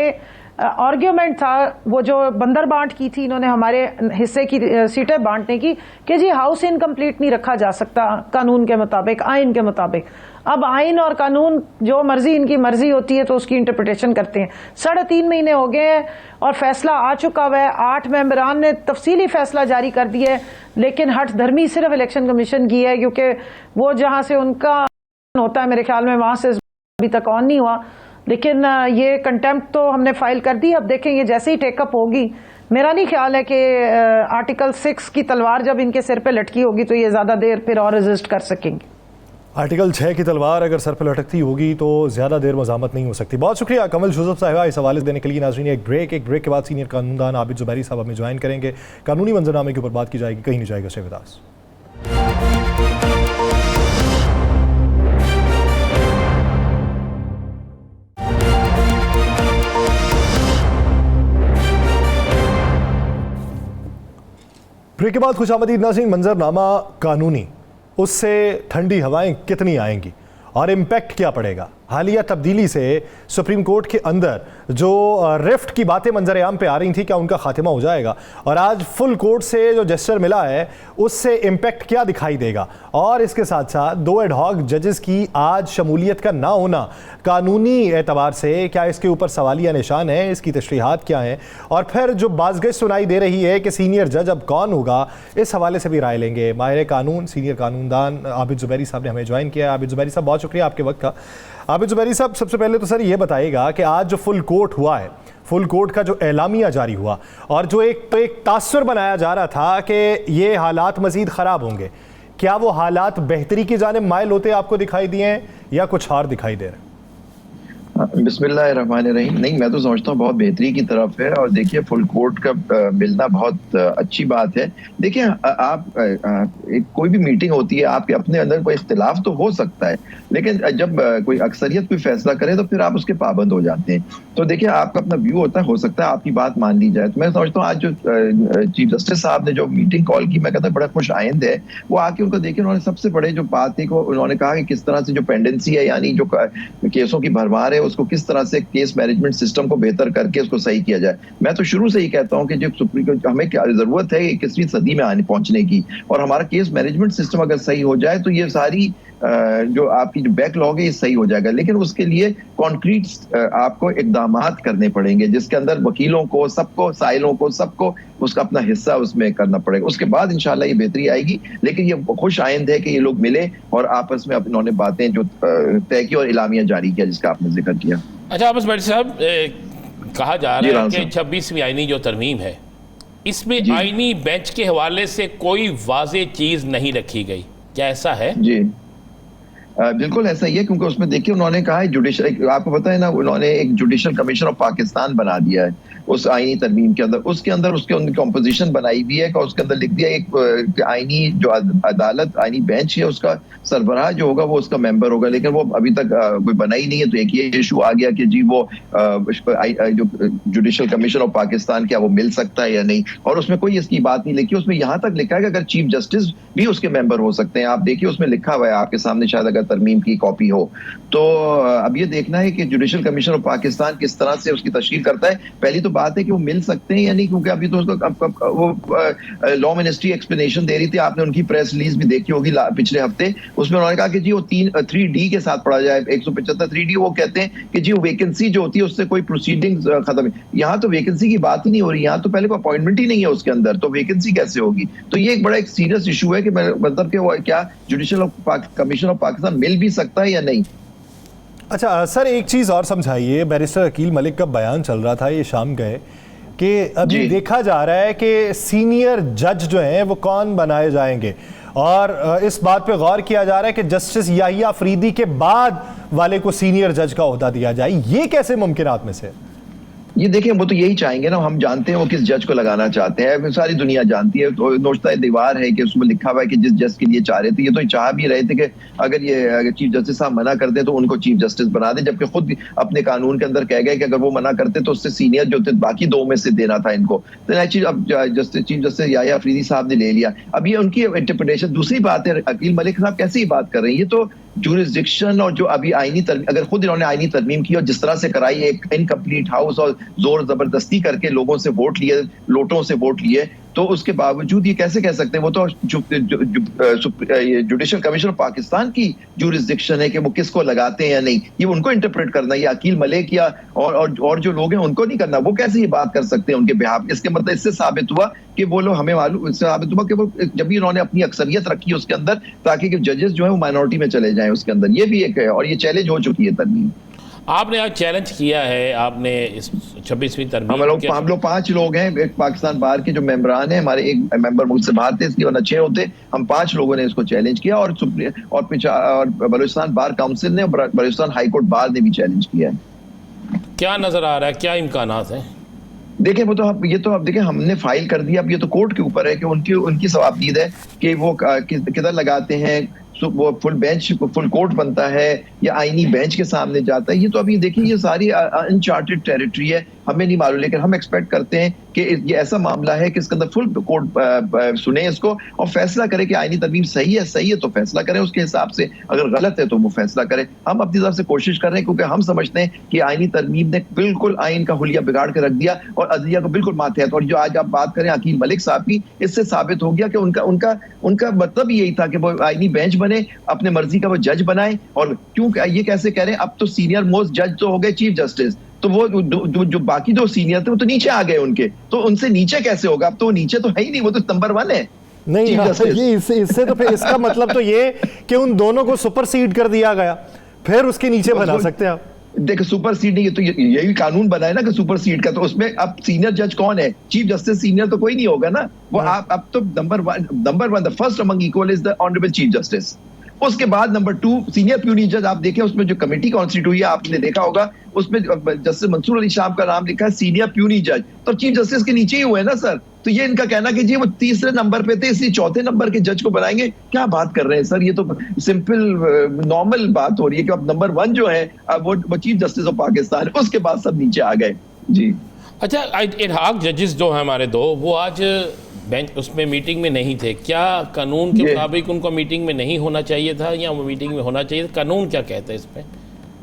आर्ग्यूमेंट था, वो जो बंदर बांट की थी इन्होंने हमारे हिस्से की सीटें बांटने की, कि जी हाउस इनकम्प्लीट नहीं रखा जा सकता कानून के मुताबिक, आइन के मुताबिक। अब आइन और कानून जो मर्जी इनकी मर्जी होती है तो उसकी इंटरप्रिटेशन करते हैं। 3.5 महीने हो गए हैं और फैसला आ चुका हुआ है। 8 मेंबरान ने तफसीली फैसला जारी कर दिया है, लेकिन हट धर्मी सिर्फ इलेक्शन कमीशन की है, क्योंकि वो जहां से उनका होता है मेरे ख्याल में वहां से अभी तक ऑन नहीं हुआ। लेकिन ये कंटेम्प्ट तो हमने फाइल कर दी। अब देखेंगे जैसे ही टेकअप होगी। मेरा नहीं ख्याल है कि आर्टिकल 6 की तलवार जब इनके सिर पे लटकी होगी तो ये ज्यादा देर फिर और रेजिस्ट कर सकेंगे। आर्टिकल 6 की तलवार अगर सर पर लटकती होगी तो ज़्यादा देर मज़ामत नहीं हो सकती। बहुत शुक्रिया कमल जोसेफ साहिबा इस हवाले देने के लिए। नाज़रीन, एक ब्रेक के बाद सीनियर कानूनदान आबिद जुबैरी साहब हमें ज्वाइन करेंगे। कानूनी मंजरनामे के ऊपर बात की जाएगी, कहीं नहीं जाएगा शेविदास। ब्रेक के बाद खुशामदीद नाज़रीन। मंजरनामा कानूनी, उससे ठंडी हवाएं कितनी आएंगी और इम्पैक्ट क्या पड़ेगा? हालिया तब्दीली से सुप्रीम कोर्ट के अंदर जो रिफ्ट की बातें मंजर आम पे आ रही थी, क्या उनका खात्मा हो जाएगा? और आज फुल कोर्ट से जो जेस्चर मिला है उससे इम्पैक्ट क्या दिखाई देगा? और इसके साथ साथ 2 एडहॉक जजेस की आज शमूलियत का ना होना कानूनी एतबार से क्या इसके ऊपर सवालिया निशान है? इसकी तशरीहात क्या हैं? और फिर जो बाज़गश सुनाई दे रही है कि सीनियर जज अब कौन होगा, इस हवाले से भी राय लेंगे। माहिर कानून सीनियर कानूनदान आबिद जुबैरी साहब ने हमें ज्वाइन किया। आबिद जुबैरी साहब, बहुत शुक्रिया आपके वक्त का। आबिद जुबैरी साहब, सबसे पहले तो सर ये बताइएगा कि आज जो फुल कोर्ट हुआ है, फुल कोर्ट का जो एलामिया जारी हुआ और जो एक तासुर बनाया जा रहा था कि ये हालात मज़ीद ख़राब होंगे, क्या वो हालात बेहतरी की जानिब माइल होते आपको दिखाई दिए हैं या कुछ और दिखाई दे रहे हैं? बिस्मिल्लाहिर्रहमानिर्रहीम। नहीं, मैं तो समझता हूँ बहुत बेहतरी की तरफ है। और देखिए, फुल कोर्ट का मिलना बहुत अच्छी बात है। देखिए, आप कोई भी मीटिंग होती है, आपके अपने अंदर कोई इख्तिलाफ तो हो सकता है, लेकिन जब कोई अक्सरियत कोई फैसला करे तो फिर आप उसके पाबंद हो जाते हैं। तो देखिए, आपका अपना व्यू होता है, हो सकता है आपकी बात मान ली जाए। तो मैं समझता हूँ आज जो चीफ जस्टिस साहब ने जो मीटिंग कॉल की, मैं कहता हूँ बड़ा खुश आइंद है। वो आके उनको देखिए, उन्होंने सबसे बड़े जो बात थी, उन्होंने कहा कि किस तरह से जो पेंडेंसी है, यानी जो केसों की भरमार है, उसको किस तरह से केस मैनेजमेंट सिस्टम को बेहतर करके उसको सही किया जाए। मैं तो शुरू से ही कहता हूं कि जो सुप्रीम कोर्ट हमें क्या जरूरत है 21वीं सदी में पहुंचने की, और हमारा केस मैनेजमेंट सिस्टम अगर सही हो जाए तो ये सारी जो आपकी जो बैकलॉग है ये सही हो जाएगा। लेकिन उसके लिए कॉन्क्रीट आपको इकदामात करने पड़ेंगे, जिसके अंदर वकीलों को, सबको, साइलों को, सबको उसका अपना हिस्सा उसमें करना पड़ेगा। उसके बाद इंशाल्लाह ये बेहतरी आएगी। लेकिन ये खुश आइंद है कि ये लोग मिले और आपस में उन्होंने बातें जो तय की और इलामिया जारी किया, जिसका आपने जिक्र किया। अच्छा, आबिद जुबैरी साहब, कहा जा रहा है कि 26वीं आईनी जो तरमीम है, इसमें आईनी बेंच के हवाले से कोई वाज़ेह चीज़ नहीं रखी गई, क्या ऐसा है? जी बिल्कुल ऐसा ही है, क्योंकि उसमें देखिए उन्होंने कहा है जुडिशल, आपको पता है ना, उन्होंने एक जुडिशल कमीशन ऑफ पाकिस्तान बना दिया है उस आईनी तरमीम के अंदर। उसके अंदर उसके उनकी कॉम्पोजिशन बनाई हुई है, उसके अंदर लिख दिया एक आईनी जो अदालत, आईनी बेंच है, उसका सरबराह जो होगा वो उसका मेंबर होगा। लेकिन वो अभी तक कोई बना ही नहीं है। तो एक ये इशू आ गया कि जी वो जो जुडिशल कमीशन ऑफ पाकिस्तान, क्या वो मिल सकता है या नहीं, और उसमें कोई इसकी बात नहीं लिखी। उसमें यहाँ तक लिखा है कि अगर चीफ जस्टिस भी उसके मेंबर हो सकते हैं। आप देखिए उसमें लिखा हुआ है आपके सामने, शायद अगर तरमीम की कॉपी हो। तो अब ये देखना है कि जुडिशल कमीशन ऑफ पाकिस्तान किस तरह से उसकी तशकील करता है। पहली तो बात है कि वो मिल सकते हैं या नहीं, क्योंकि अभी तो उसको वो लॉ मिनिस्ट्री एक्सप्लेनेशन दे रही थी, आपने उनकी प्रेस रिलीज भी देखी होगी पिछले हफ्ते। उसमें उन्होंने कहा कि जी वो 3D के साथ पढ़ा जाए, 175 3D। वो कहते हैं कि जी वैकेंसी जो होती है उससे कोई प्रोसीडिंग खत्म है। यहाँ तो वैकेंसी की बात ही नहीं हो रही, यहाँ तो पहले कोई अपॉइंटमेंट ही नहीं है उसके अंदर, तो वैकेंसी कैसे होगी? तो ये एक बड़ा एक सीरियस इशू है कि मतलब कि वो क्या जुडिशल कमीशन ऑफ पाकिस्तान मिल भी सकता है या नहीं। अच्छा सर, एक चीज़ और समझाइए। बैरिस्टर अकील मलिक का बयान चल रहा था ये शाम गए कि अभी देखा जा रहा है कि सीनियर जज जो हैं वो कौन बनाए जाएंगे, और इस बात पे गौर किया जा रहा है कि जस्टिस याहिया अफरीदी के बाद वाले को सीनियर जज का ओहदा दिया जाए। ये कैसे मुमकिनात में से? ये देखिए, वो तो यही चाहेंगे ना, हम जानते हैं वो किस जज को लगाना चाहते हैं, सारी दुनिया जानती है। तो नोश्ता दीवार है कि उसमें लिखा हुआ है कि जिस जज के लिए चाह रहे थे, ये तो चाह भी रहे थे कि अगर ये चीफ जस्टिस साहब मना कर दे तो उनको चीफ जस्टिस बना दे, जबकि खुद अपने कानून के अंदर कह गए कि अगर वो मना करते तो उससे सीनियर जो थे बाकी दो में से देना था इनको। तो चीज अब चीफ जस्टिस याहिया अफरीदी साहब ने ले लिया। अब ये उनकी इंटरप्रिटेशन। दूसरी बात है, अकील मलिक साहब कैसे ही बात कर रहे हैं, ये तो जुरिस्डिक्शन और जो अभी आईनी तरमीम, अगर खुद इन्होंने आईनी तरमीम की और जिस तरह से कराई, एक इनकम्प्लीट हाउस और जोर जबरदस्ती करके लोगों से वोट लिए, लोटों से वोट लिए, तो उसके बावजूद ये कैसे कह सकते हैं? वो तो जुडिशल कमीशन ऑफ पाकिस्तान की जुरिस्डिक्शन है कि वो किसको लगाते हैं या नहीं, ये उनको इंटरप्रेट करना, ये अकील मलिक या और जो लोग हैं उनको नहीं करना। वो कैसे ये बात कर सकते हैं उनके बिहाफ? इसके मतलब इससे साबित हुआ कि वो लोग, हमें मालूम, इससे साबित हुआ कि वो जब भी उन्होंने अपनी अक्सरियत रखी उसके अंदर, ताकि जजेस जो है वो माइनॉरिटी में चले जाएं उसके अंदर। ये भी एक है, और ये चैलेंज हो चुकी है तरमीम। आपने आज चैलेंज किया है, आपने इस 26वीं तरमीम हम लोग 5 लोग हैं, एक पाकिस्तान बार के जो मेंबरान हैं, हमारे एक मेंबर मुझसे बाहर थे, इसलिए वरना 6 होते। हम 5 लोगों ने इसको चैलेंज किया, और बलूचिस्तान बार काउंसिल ने, बलूचिस्तान हाई कोर्ट बार ने भी चैलेंज किया है। क्या नजर आ रहा है, क्या इम्कानात हैं? देखिए, वो तो ये तो अब देखिए हमने फाइल कर दिया, अब ये तो कोर्ट के ऊपर है कि उनकी सवाबदीद है कि वो किधर लगाते हैं। वो फुल बेंच, फुल कोर्ट बनता है या आईनी बेंच के सामने जाता है, ये तो अभी देखिए ये सारी अनचार्टेड टेरिटरी है, हमें नहीं मालूम। लेकिन हम एक्सपेक्ट करते हैं कि ये ऐसा मामला है कि इसके अंदर फुल कोर्ट सुने इसको और फैसला करे कि आईनी तरमीम सही है तो फैसला करें उसके हिसाब से, अगर गलत है तो वो फैसला करे। हम अपनी तरफ से कोशिश कर रहे हैं, क्योंकि हम समझते हैं कि आईनी तरमीम ने बिल्कुल आइन का हुलिया बिगाड़ के रख दिया और अदलिया को बिल्कुल मातहत। और जो आज आप बात करें अकील मलिक साहब की, इससे साबित हो गया कि उनका मतलब यही था कि वो आईनी बेंच बने, अपने मर्जी का वो जज बनाए। और क्यों ये कैसे कह रहे हैं, अब तो सीनियर मोस्ट जज तो हो गए चीफ जस्टिस, तो वो जो बाकी 2 सीनियर थे वो तो नीचे आ गए उनके, तो उनसे नीचे कैसे होगा? अब तो वो नीचे तो है ही नहीं, वो तो नंबर 1 है। नहीं, ये इससे तो फिर इसका मतलब तो ये कि उन दोनों को सुपरसीड कर दिया गया, फिर उसके नीचे बना सकते हैं आप। देखो, सुपर सीड नहीं, तो यही कानून बना है ना कि सुपर सीड का, तो उसमें अब सीनियर जज कौन है? चीफ जस्टिस सीनियर तो कोई नहीं होगा ना वो। आप अब तो number one the first among equal is the honourable chief justice. उसके बाद नंबर 2 सीनियर प्यूनी जज। आप देखें उसमें जो कमेटी कॉन्स्टिट्यूट हुई है, आपने देखा होगा, उसमें जस्टिस मंसूर अली शाह का नाम लिखा है सीनियर प्यूनी जज, तो चीफ जस्टिस के नीचे ही हुए ना सर। तो ये इनका कहना कि जी वो 3रे नंबर पे थे इसलिए 4थे नंबर के जज को बनाएंगे, क्या बात कर रहे हैं सर? ये तो सिंपल नॉर्मल बात हो रही है कि अब नंबर 1 जो है वो चीफ जस्टिस ऑफ पाकिस्तान, उसके बाद सब नीचे आ गए जी। अच्छा, एडहॉक जजेस जो हैं हमारे 2, वो आज बेंच उसमें मीटिंग में नहीं थे। क्या कानून के मुताबिक उनको मीटिंग में नहीं होना चाहिए था या वो मीटिंग में होना चाहिए था? कानून क्या कहता है इस पे?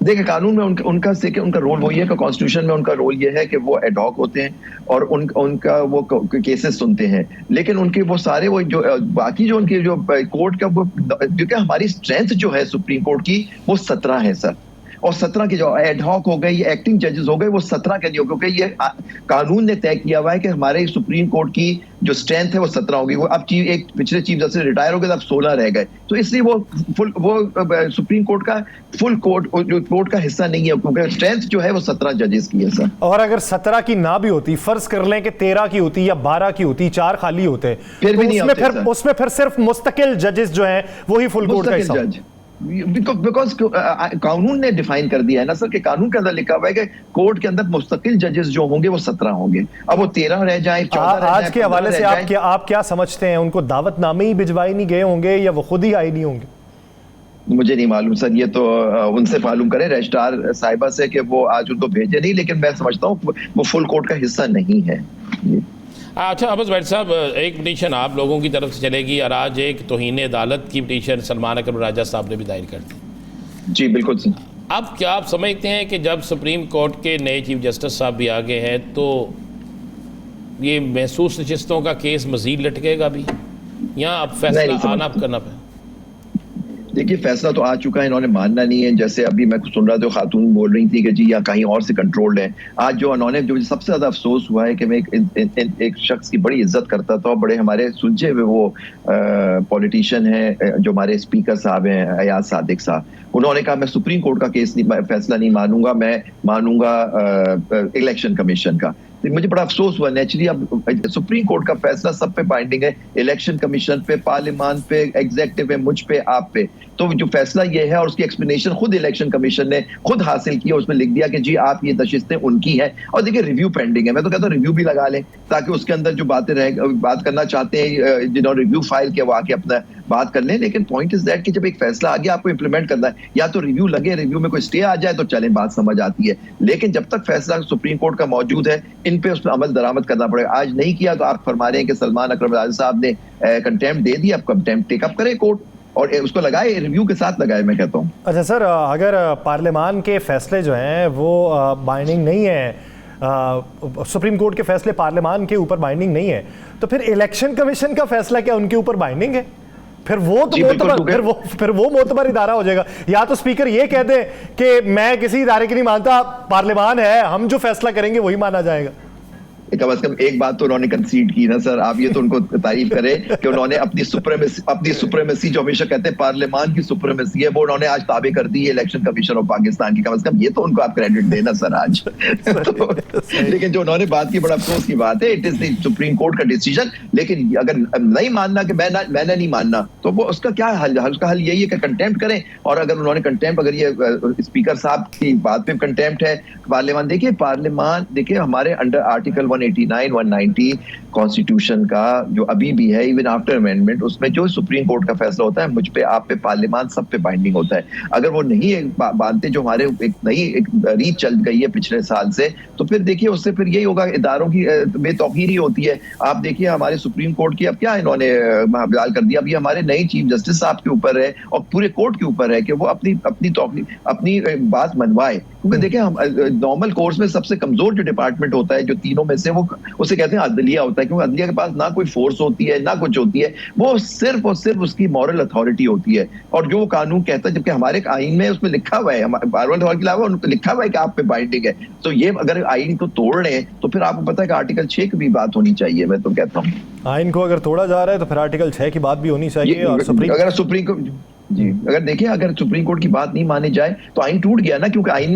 देखिए, कानून में उनका रोल वही है कि कॉन्स्टिट्यूशन में उनका रोल ये है कि वो एडहॉक होते हैं और उनका वो केसेस सुनते हैं। लेकिन उनके वो सारे वो जो बाकी जो उनके जो कोर्ट का वो, क्योंकि हमारी स्ट्रेंथ जो है सुप्रीम कोर्ट की वो 17 है सर, और 17 के जो एडहॉक हो गए, ये एक्टिंग जजेस हो गए, वो 17 के नहीं हो, क्योंकि ये कानून ने तय किया हुआ है कि हमारे सुप्रीम कोर्ट की जो स्ट्रेंथ है वो 17 होगी। वो अब एक पिछले चीफ जस्टिस रिटायर हो गए, अब 16 रह गए, तो इसलिए वो सुप्रीम कोर्ट का फुल कोर्ट का हिस्सा नहीं है, क्योंकि स्ट्रेंथ जो है वो 17 जजेस की है सर। और अगर 17 की ना भी होती, फर्ज कर लें कि 13 की होती या 12 की होती, 4 खाली होते, फिर भी नहीं होते, उसमें फिर सिर्फ मुस्तकिल जजेस जो हैं वही फुल कोर्ट का हिस्सा। बिकॉज कानून ने डिफाइन कर दिया है ना सर, कि कानून के अंदर लिखा हुआ है कि कोर्ट के अंदर मुस्तकिल जजेस जो होंगे वो 17 होंगे। अब वो 13 रह जाए, 14 रह जाए। आज के हवाले से आप क्या समझते हैं, उनको दावतनामे ही भिजवाए नहीं गए होंगे या वो खुद ही आए नहीं होंगे? मुझे नहीं मालूम सर, ये तो उनसे मालूम करें रजिस्ट्रार साहिबा से कि वो आज उनको भेजे नहीं, लेकिन मैं समझता हूँ वो फुल कोर्ट का हिस्सा नहीं है। अच्छा अब्बास भाई साहब, एक पिटीशन आप लोगों की तरफ से चलेगी और आज एक तौहीन अदालत की पिटीशन सलमान अकरम राजा साहब ने भी दायर कर दी। जी बिल्कुल सर। अब क्या आप समझते हैं कि जब सुप्रीम कोर्ट के नए चीफ जस्टिस साहब भी आ गए हैं तो ये महसूस नशिस्तों का केस मजीद लटकेगा भी, या अब फैसला आना करना पे? देखिए फैसला तो आ चुका है, इन्होंने मानना नहीं है। जैसे अभी मैं कुछ सुन रहा था, खातून बोल रही थी कि जी या कहीं और से कंट्रोल्ड है। आज जो उन्होंने, जो सबसे ज्यादा अफसोस हुआ है कि मैं एक शख्स की बड़ी इज्जत करता था, बड़े हमारे सुलझे हुए वो पॉलिटिशियन है जो हमारे स्पीकर साहब हैं, अयाज सादिक साहब, उन्होंने कहा मैं सुप्रीम कोर्ट का केस फैसला नहीं मानूंगा, मैं मानूंगा इलेक्शन कमीशन का। मुझे बड़ा अफसोस हुआ। नेचुरली अब सुप्रीम कोर्ट का फैसला सब पे बाइंडिंग है, इलेक्शन कमीशन पे, पार्लियामान पे, एग्जीक्यूटिव पे, मुझ पे, आप पे। तो जो फैसला ये है और उसकी एक्सप्लेनेशन खुद इलेक्शन कमीशन ने खुद हासिल की, उसमें लिख दिया कि जी आप ये नशिस्तें उनकी हैं। और देखिए रिव्यू पेंडिंग है, मैं तो कहता हूँ रिव्यू भी लगा लें ताकि उसके अंदर जो बातें बात करना चाहते हैं जिन्होंने रिव्यू फाइल किया वो आके अपना बात कर लें। लेकिन पॉइंट इज दैट कि जब एक फैसला आ गया आपको इंप्लीमेंट करना है, या तो रिव्यू लगे, रिव्यू में कोई स्टे आ जाए तो चलें, बात समझ आती है। लेकिन जब तक फैसला सुप्रीम कोर्ट का मौजूद है, इन पे उस पर अमल दरामद करना पड़ेगा। आज नहीं किया तो आप फरमा रहे हैं कि सलमान अकरम राजा साहब ने कंटेम्प्ट दे दिया, अब कंटेम्प्ट टेकअप करे कोर्ट और उसको लगाए, रिव्यू के साथ लगाए, मैं कहता हूँ। अच्छा सर, अगर पार्लियामान के फैसले जो हैं वो बाइंडिंग नहीं है, सुप्रीम कोर्ट के फैसले पार्लियामान के ऊपर बाइंडिंग नहीं है, तो फिर इलेक्शन कमीशन का फैसला क्या उनके ऊपर बाइंडिंग है? फिर वो तो फिर वो मोतबर इदारा हो जाएगा। या तो स्पीकर ये कह दे कि मैं किसी इदारे की नहीं मानता, पार्लियामान है, हम जो फैसला करेंगे वही माना जाएगा। कम से कम एक बात तो उन्होंने कंसीड की ना सर, आप ये तो उनको तारीफ करें कि उन्होंने अपनी सुप्रीमेसी जो हमेशा कहते हैं पार्लियामान की सुप्रीमेसी है, वो उन्होंने आज ताबे कर दी है इलेक्शन कमीशन ऑफ पाकिस्तान की। कम से कम ये तो उनको आप क्रेडिट देना सर आज। तो, लेकिन जो उन्होंने बात की, बड़ा अफसोस की बात है, it is the supreme court का डिसीजन। लेकिन अगर नहीं मानना कि मैंने नहीं मानना, तो वो उसका क्या हल? उसका हल यही है कि कंटेम्प्ट करें। और अगर उन्होंने कंटेम्प्ट, अगर ये स्पीकर साहब की बात पे कंटेम्प्ट है, पार्लियामान देखिए हमारे अंडर आर्टिकल 189, 190 कॉन्स्टिट्यूशन का जो अभी भी है, इवन आफ्टर अमेंडमेंट, उसमें जो सुप्रीम कोर्ट का फैसला होता है मुझ पे, आप पे, पार्लियामान सब पे बाइंडिंग होता है। अगर वो नहीं मानते, जो हमारे एक नई रीत चल गई है पिछले साल से, तो फिर देखिए उससे फिर यही होगा, इदारों की बेतौकीरी होती है। आप देखिए हमारे सुप्रीम कोर्ट की अब क्या इन्होंने बहाल कर दिया, अभी हमारे नए चीफ जस्टिस साहब के ऊपर है और पूरे कोर्ट के ऊपर है कि वो अपनी बात मनवाए। क्योंकि देखिए हम नॉर्मल कोर्स में सबसे कमजोर जो डिपार्टमेंट होता है जो तीनों में से, वो उसे कहते हैं अदलिया होता है, क्योंकि अदलिया के पास ना कोई फोर्स होती है ना कुछ होती है, वो सिर्फ और सिर्फ उसकी मॉरल अथॉरिटी होती है और जो कानून कहता है। जबकि हमारे आइन में उसमें लिखा हुआ है, पार्लियामेंट हॉल के अलावा उनको लिखा हुआ है कि आप पे बाइंडिंग है। तो ये अगर आइन को तोड़ रहे हैं तो फिर आपको पता है कि आर्टिकल 6 की भी बात होनी चाहिए। मैं तो कहता हूँ आइन को अगर तोड़ा जा रहा है तो फिर आर्टिकल 6 की बात भी होनी चाहिए। और अगर देखिए अगर सुप्रीम कोर्ट की बात नहीं मानी जाए तो आइन टूट गया ना, क्योंकि आइन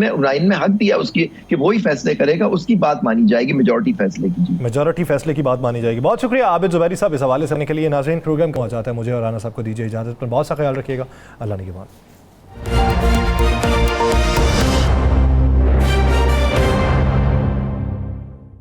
में हक दिया उसकी कि वही फैसले करेगा, उसकी बात मानी जाएगी, मेजॉरिटी फैसले की, मेजॉरिटी फैसले की बात मानी जाएगी। बहुत शुक्रिया आबिद जुबैरी साहब इस हवाले से के लिए। नाज़रीन, प्रोग्राम पहुंचाता है मुझे और राना साहब को दीजिए इजाजत, पर बहुत सा ख्याल रखिएगा। अल्लाह निगहबान।